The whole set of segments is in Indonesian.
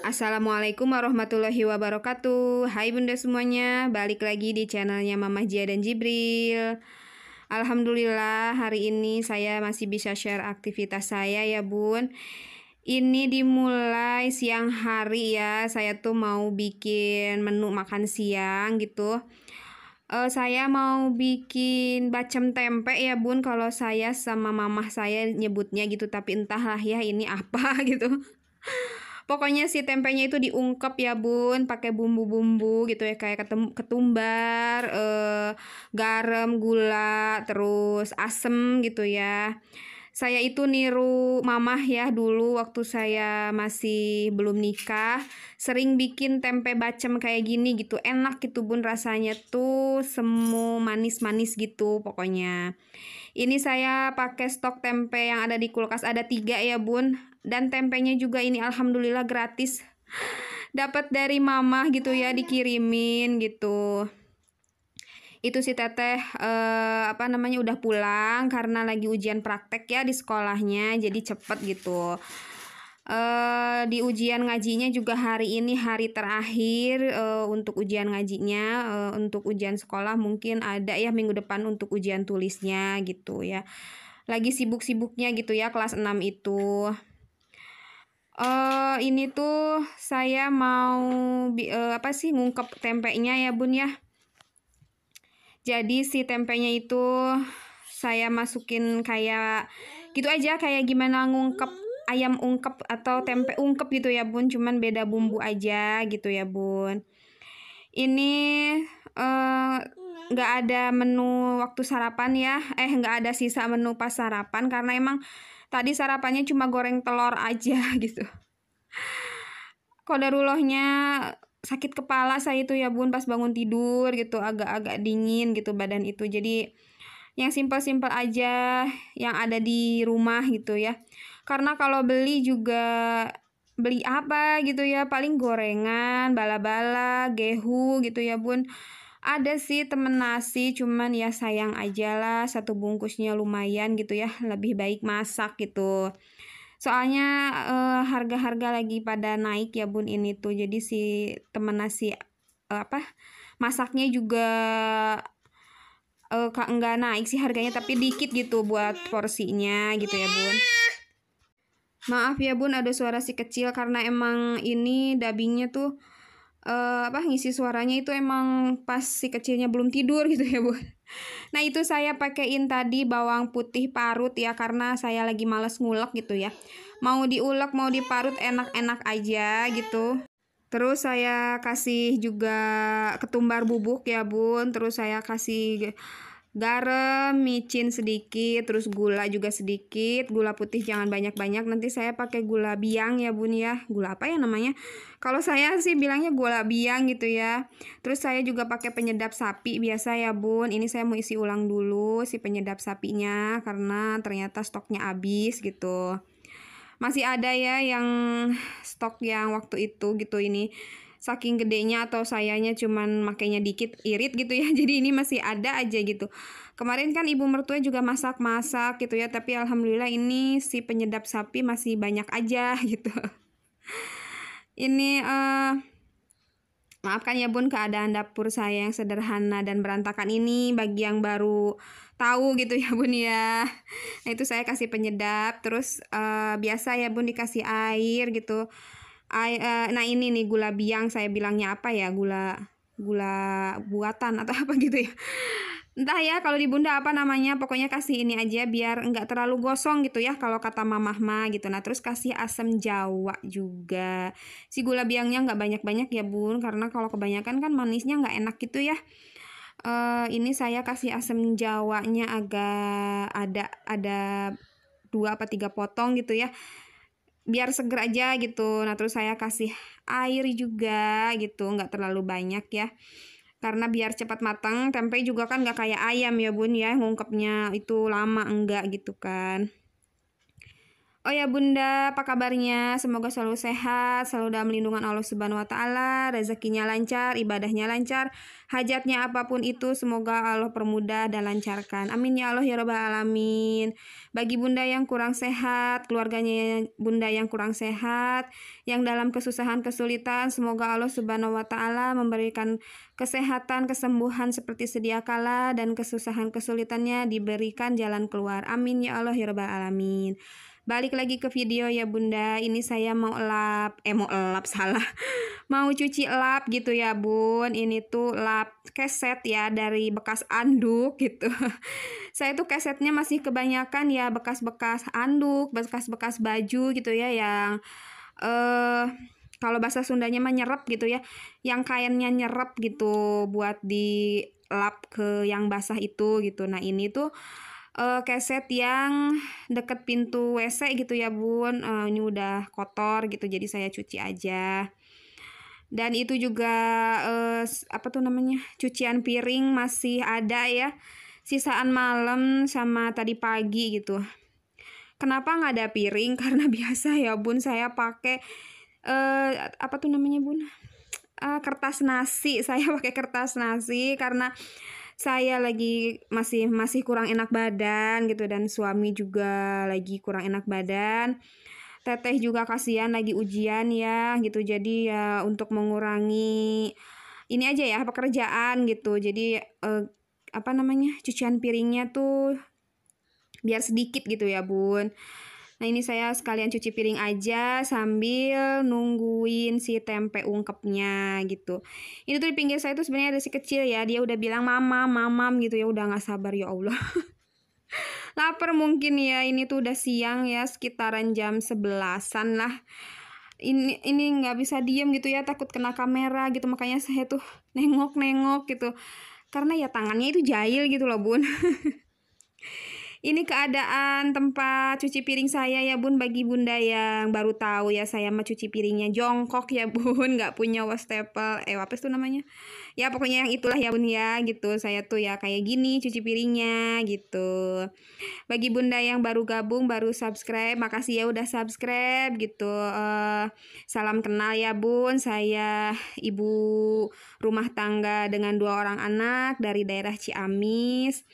Assalamualaikum warahmatullahi wabarakatuh. Hai bunda semuanya, balik lagi di channelnya Mama Jia dan Jibril. Alhamdulillah hari ini saya masih bisa share aktivitas saya ya bun. Ini dimulai siang hari ya, saya tuh mau bikin menu makan siang gitu. Saya mau bikin bacem tempe ya bun, kalau saya sama mamah saya nyebutnya gitu, tapi entahlah ya ini apa gitu. Pokoknya si tempenya itu diungkep ya bun, pakai bumbu-bumbu gitu ya, kayak ketumbar, garam, gula, terus asem gitu ya. Saya itu niru mamah ya dulu waktu saya masih belum nikah, sering bikin tempe bacem kayak gini gitu. Enak gitu bun, rasanya tuh semu manis-manis gitu pokoknya. Ini saya pakai stok tempe yang ada di kulkas, ada 3 ya bun. Dan tempenya juga ini alhamdulillah gratis. Dapat dari mama gitu ya, dikirimin gitu. Itu si teteh udah pulang karena lagi ujian praktek ya di sekolahnya, jadi cepet gitu. Di ujian ngajinya juga hari ini hari terakhir untuk ujian ngajinya. Untuk ujian sekolah mungkin ada ya minggu depan untuk ujian tulisnya gitu ya. Lagi sibuk-sibuknya gitu ya kelas 6 itu. Ini tuh saya mau ngungkep tempenya ya bun ya. Jadi si tempenya itu saya masukin kayak gitu aja, kayak gimana ngungkep ayam ungkep atau tempe ungkep gitu ya bun, cuman beda bumbu aja gitu ya bun. Ini nggak ada menu waktu sarapan ya, nggak ada sisa menu pas sarapan karena emang tadi sarapannya cuma goreng telur aja gitu. Kodarullahnya sakit kepala saya itu ya bun pas bangun tidur gitu, agak-agak dingin gitu badan itu. Jadi yang simpel-simpel aja yang ada di rumah gitu ya. Karena kalau beli juga beli apa gitu ya, paling gorengan, bala-bala, gehu gitu ya bun. Ada sih temen nasi, cuman ya sayang aja lah, satu bungkusnya lumayan gitu ya, lebih baik masak gitu. Soalnya harga-harga lagi pada naik ya bun ini tuh, jadi si temen nasi masaknya juga nggak naik sih harganya, tapi dikit gitu buat porsinya gitu ya bun. Maaf ya bun ada suara si kecil karena emang ini dubbingnya tuh ngisi suaranya itu emang pas si kecilnya belum tidur gitu ya bun. Nah itu saya pakein tadi bawang putih parut ya, karena saya lagi males ngulek gitu ya. Mau diulek mau diparut enak-enak aja gitu. Terus saya kasih juga ketumbar bubuk ya bun. Terus saya kasih garam, micin sedikit, terus gula juga sedikit. Gula putih jangan banyak-banyak, nanti saya pakai gula biang ya bun ya. Gula apa ya namanya? Kalau saya sih bilangnya gula biang gitu ya. Terus saya juga pakai penyedap sapi biasa ya bun. Ini saya mau isi ulang dulu si penyedap sapinya karena ternyata stoknya habis gitu. Masih ada ya yang stok yang waktu itu gitu, ini saking gedenya atau sayanya cuman makainya dikit irit gitu ya. Jadi ini masih ada aja gitu. Kemarin kan ibu mertua juga masak-masak gitu ya, tapi alhamdulillah ini si penyedap sapi masih banyak aja gitu. Ini maafkan ya bun keadaan dapur saya yang sederhana dan berantakan ini bagi yang baru tahu gitu ya bun ya. Nah itu saya kasih penyedap, terus biasa ya bun dikasih air gitu. Nah ini nih gula biang, saya bilangnya apa ya, gula buatan atau apa gitu ya. Entah ya kalau di bunda apa namanya, pokoknya kasih ini aja biar enggak terlalu gosong gitu ya kalau kata mamah mah gitu. Nah terus kasih asam jawa juga. Si gula biangnya nggak banyak-banyak ya bun, karena kalau kebanyakan kan manisnya nggak enak gitu ya. Ini saya kasih asam jawanya agak ada 2 apa 3 potong gitu ya, biar seger aja gitu. Nah terus saya kasih air juga gitu, nggak terlalu banyak ya, karena biar cepat matang. Tempe juga kan nggak kayak ayam ya bun ya, ngungkepnya itu lama enggak gitu kan. Oh ya Bunda, apa kabarnya? Semoga selalu sehat, selalu dalam lindungan Allah Subhanahu wa taala, rezekinya lancar, ibadahnya lancar, hajatnya apapun itu semoga Allah permudah dan lancarkan. Amin ya Allah ya rabbal alamin. Bagi Bunda yang kurang sehat, keluarganya Bunda yang kurang sehat, yang dalam kesusahan kesulitan, semoga Allah Subhanahu wa taala memberikan kesehatan, kesembuhan seperti sedia kala dan kesusahan kesulitannya diberikan jalan keluar. Amin ya Allah ya rabbal alamin. Balik lagi ke video ya Bunda, ini saya mau elap salah, mau cuci lap gitu ya Bun. Ini tuh lap keset ya dari bekas anduk gitu. Saya tuh kesetnya masih kebanyakan ya bekas-bekas anduk, bekas-bekas baju gitu ya yang kalau bahasa Sundanya mah nyerep gitu ya, yang kainnya nyerep gitu buat di lap ke yang basah itu gitu. Nah ini tuh keset yang deket pintu WC gitu ya Bun. Ini udah kotor gitu, jadi saya cuci aja. Dan itu juga apa tuh namanya, cucian piring masih ada ya, sisaan malam sama tadi pagi gitu. Kenapa nggak ada piring? Karena biasa ya Bun saya pakai apa tuh namanya Bun, kertas nasi. Saya pakai kertas nasi karena saya lagi masih kurang enak badan gitu, dan suami juga lagi kurang enak badan. Teteh juga kasihan lagi ujian ya gitu. Jadi ya untuk mengurangi ini aja ya pekerjaan gitu. Jadi apa namanya, cucian piringnya tuh biar sedikit gitu ya Bun. Nah ini saya sekalian cuci piring aja sambil nungguin si tempe ungkepnya gitu. Ini tuh di pinggir saya tuh sebenarnya ada si kecil ya, dia udah bilang mamam gitu ya, udah nggak sabar ya Allah. Lapar mungkin ya, ini tuh udah siang ya, sekitaran jam 11-an lah. Ini nggak bisa diem gitu ya, takut kena kamera gitu, makanya saya tuh nengok gitu. Karena ya tangannya itu jahil gitu loh Bun. Ini keadaan tempat cuci piring saya ya Bun, bagi Bunda yang baru tahu ya, saya mah cuci piringnya jongkok ya Bun, nggak punya wastafel, apa itu namanya? Ya pokoknya yang itulah ya Bun ya gitu, saya tuh ya kayak gini cuci piringnya gitu. Bagi Bunda yang baru gabung, baru subscribe, makasih ya udah subscribe gitu. Salam kenal ya Bun, saya ibu rumah tangga dengan 2 orang anak dari daerah Ciamis.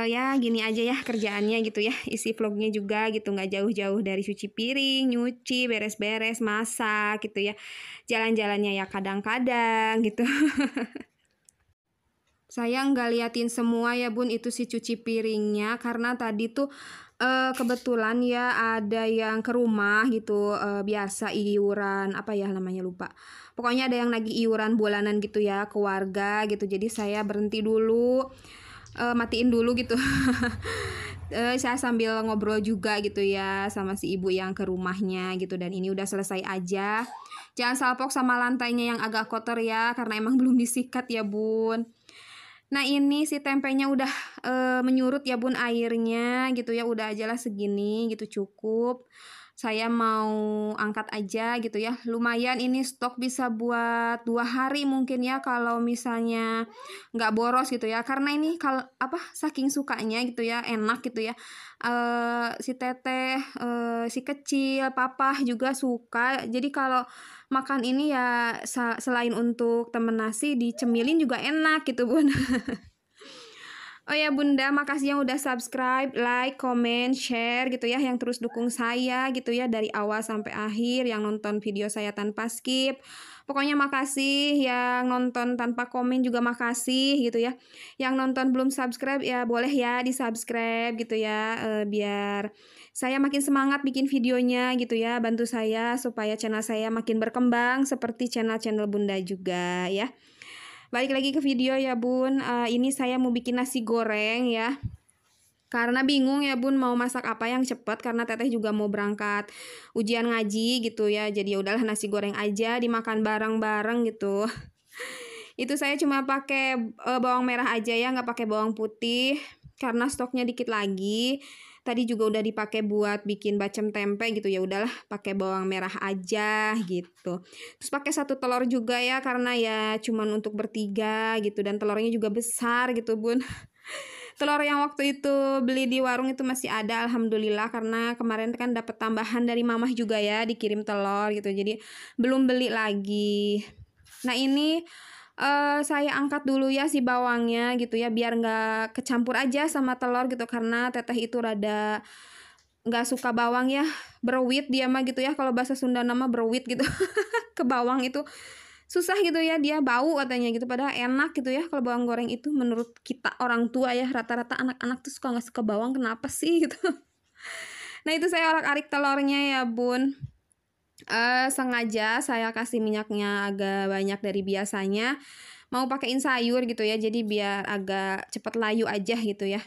Ya gini aja ya kerjaannya gitu ya, isi vlognya juga gitu, nggak jauh-jauh dari cuci piring, nyuci, beres-beres, masak gitu ya. Jalan-jalannya ya kadang-kadang gitu. Saya nggak liatin semua ya Bun itu si cuci piringnya, karena tadi tuh kebetulan ya ada yang ke rumah gitu, biasa iuran apa ya namanya lupa. Pokoknya ada yang lagi iuran bulanan gitu ya ke warga gitu. Jadi saya berhenti dulu, matiin dulu gitu. Saya sambil ngobrol juga gitu ya sama si ibu yang ke rumahnya gitu, dan ini udah selesai aja. Jangan salpok sama lantainya yang agak kotor ya, karena emang belum disikat ya Bun. Nah ini si tempenya udah menyurut ya Bun airnya gitu ya, udah aja lah segini gitu cukup. Saya mau angkat aja gitu ya, lumayan ini stok bisa buat 2 hari mungkin ya kalau misalnya nggak boros gitu ya, karena ini kalau apa saking sukanya gitu ya, enak gitu ya. Si teteh, si kecil, papa juga suka, jadi kalau makan ini ya selain untuk temen nasi, dicemilin juga enak gitu Bun. Oh ya Bunda, makasih yang udah subscribe, like, comment, share gitu ya, yang terus dukung saya gitu ya dari awal sampai akhir, yang nonton video saya tanpa skip. Pokoknya makasih, yang nonton tanpa komen juga makasih gitu ya. Yang nonton belum subscribe ya boleh ya di-subscribe gitu ya, biar saya makin semangat bikin videonya gitu ya, bantu saya supaya channel saya makin berkembang seperti channel-channel Bunda juga ya. Balik lagi ke video ya Bun. Ini saya mau bikin nasi goreng ya, karena bingung ya Bun mau masak apa yang cepat, karena teteh juga mau berangkat ujian ngaji gitu ya. Jadi ya udahlah nasi goreng aja dimakan bareng-bareng gitu. Itu saya cuma pakai bawang merah aja ya, nggak pakai bawang putih karena stoknya dikit lagi. Tadi juga udah dipakai buat bikin bacem tempe gitu, ya udahlah pakai bawang merah aja gitu. Terus pakai 1 telur juga ya, karena ya cuman untuk bertiga gitu, dan telurnya juga besar gitu Bun. Telur yang waktu itu beli di warung itu masih ada, alhamdulillah, karena kemarin kan dapat tambahan dari mamah juga ya, dikirim telur gitu. Jadi belum beli lagi. Nah, ini saya angkat dulu ya si bawangnya gitu ya, biar nggak kecampur aja sama telur gitu, karena teteh itu rada nggak suka bawang ya, berwit dia mah gitu ya, kalau bahasa Sunda nama berwit gitu. Ke bawang itu susah gitu ya, dia bau katanya gitu, padahal enak gitu ya kalau bawang goreng itu menurut kita orang tua ya, rata-rata anak-anak tuh suka nggak suka bawang, kenapa sih gitu. Nah, itu saya orak-arik telurnya ya bun. Sengaja saya kasih minyaknya agak banyak dari biasanya, mau pakein sayur gitu ya, jadi biar agak cepet layu aja gitu ya.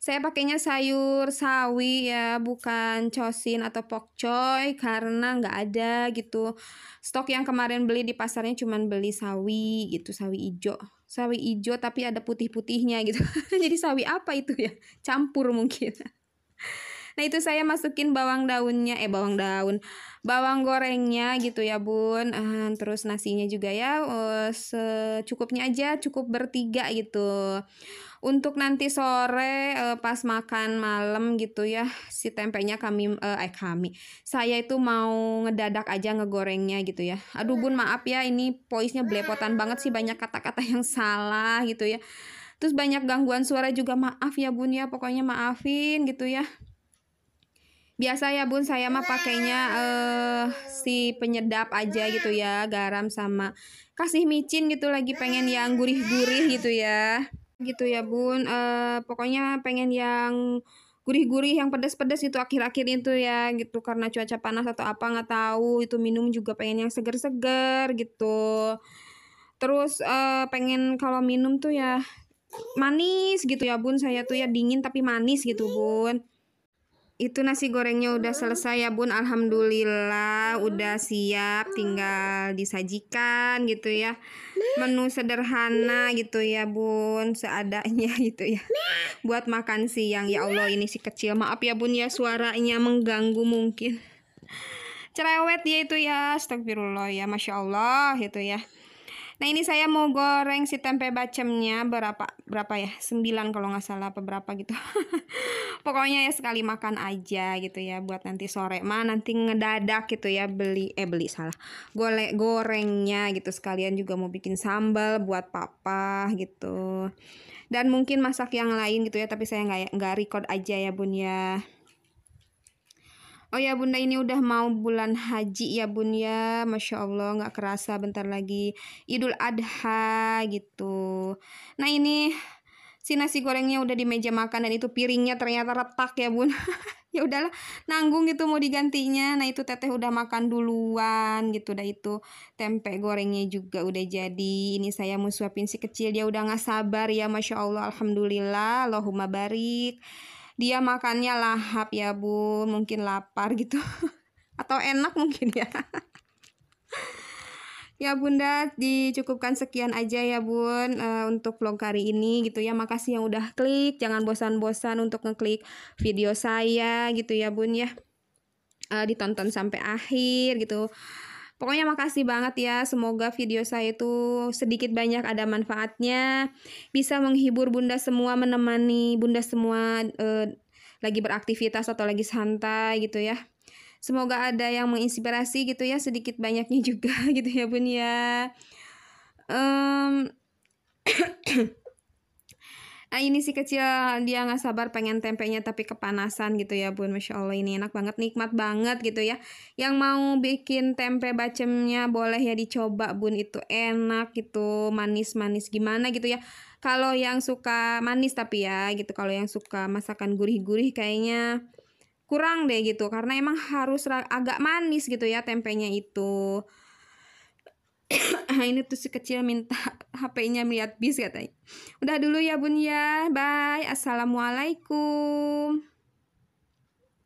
Saya pakainya sayur sawi ya, bukan cosin atau pokcoy, karena nggak ada gitu. Stok yang kemarin beli di pasarnya cuman beli sawi gitu, sawi ijo. Sawi ijo tapi ada putih-putihnya gitu. Jadi sawi apa itu ya? Campur mungkin. Nah, itu saya masukin bawang daunnya, bawang gorengnya gitu ya bun. Terus nasinya juga ya, secukupnya aja, cukup bertiga gitu. Untuk nanti sore pas makan malam gitu ya, si tempenya saya itu mau ngedadak aja ngegorengnya gitu ya. Aduh bun, maaf ya, ini voice-nya belepotan banget sih, banyak kata-kata yang salah gitu ya. Terus banyak gangguan suara juga, maaf ya bun ya, pokoknya maafin gitu ya. Biasa ya bun, saya mah pakainya si penyedap aja gitu ya, garam sama kasih micin gitu, lagi pengen yang gurih-gurih gitu ya. Gitu ya bun, pokoknya pengen yang gurih-gurih, yang pedas-pedas gitu akhir-akhir itu ya gitu, karena cuaca panas atau apa nggak tahu, itu minum juga pengen yang seger-seger gitu. Terus pengen kalau minum tuh ya manis gitu ya bun, saya tuh ya dingin tapi manis gitu bun. Itu nasi gorengnya udah selesai ya bun, alhamdulillah udah siap, tinggal disajikan gitu ya. Menu sederhana gitu ya bun, seadanya gitu ya, buat makan siang. Ya Allah, ini si kecil, maaf ya bun ya, suaranya mengganggu mungkin. Cerewet dia itu ya, astagfirullah ya, masya Allah gitu ya. Nah, ini saya mau goreng si tempe bacemnya berapa ya, 9 kalau nggak salah, apa berapa gitu. Pokoknya ya sekali makan aja gitu ya, buat nanti sore mah, nanti ngedadak gitu ya, beli salah, gorengnya gitu, sekalian juga mau bikin sambal buat papa gitu, dan mungkin masak yang lain gitu ya, tapi saya nggak record aja ya bun ya. Oh ya bunda, ini udah mau bulan haji ya bun ya, masya Allah, nggak kerasa bentar lagi Idul Adha gitu. Nah, ini si nasi gorengnya udah di meja makan, dan itu piringnya ternyata retak ya bun. Ya udahlah, nanggung gitu mau digantinya. Nah, itu teteh udah makan duluan gitu, udah itu tempe gorengnya juga udah jadi. Ini saya mau suapin si kecil, dia udah nggak sabar ya, masya Allah, alhamdulillah, Allahumma barik. Dia makannya lahap ya bun, mungkin lapar gitu. Atau enak mungkin ya. Ya bunda, dicukupkan sekian aja ya bun, untuk vlog hari ini gitu ya. Makasih yang udah klik, jangan bosan-bosan untuk ngeklik video saya gitu ya bun ya. Ditonton sampai akhir gitu. Pokoknya makasih banget ya, semoga video saya itu sedikit banyak ada manfaatnya, bisa menghibur bunda semua, menemani bunda semua lagi beraktivitas atau lagi santai gitu ya. Semoga ada yang menginspirasi gitu ya, sedikit banyaknya juga gitu ya bun ya. Nah, ini si kecil dia nggak sabar pengen tempenya tapi kepanasan gitu ya bun, masya Allah, ini enak banget, nikmat banget gitu ya. Yang mau bikin tempe bacemnya boleh ya dicoba bun, itu enak gitu, manis-manis gimana gitu ya. Kalau yang suka manis tapi ya gitu, kalau yang suka masakan gurih-gurih kayaknya kurang deh gitu, karena emang harus agak manis gitu ya tempenya itu. Ini tuh si kecil minta HP-nya lihat bis katanya. Udah dulu ya bun ya, bye, assalamualaikum.